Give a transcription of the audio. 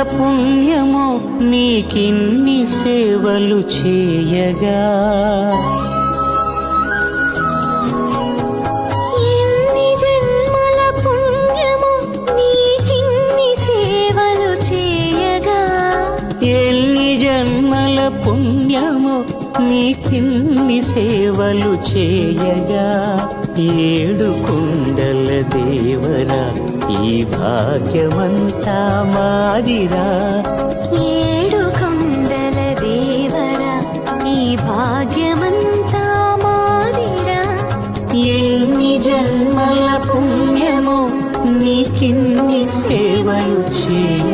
పుణ్యమో నీకిన్ని సేవలు చేయగా. ఎన్ని జన్మల పుణ్యమో నీకిన్ని సేవలు చేయగా. ఎన్ని జన్మల పుణ్యమో నీకిన్ని సేవలు చేయగా. ఏడు కొండల దేవరా ఈ భాగ్యమంతా మాదిరా. ఏడు కొండల దేవరా ఈ భాగ్యమంతా మాదిరా. ఎన్ని జన్మల పుణ్యమో నీకిన్ని సేవలు చేయ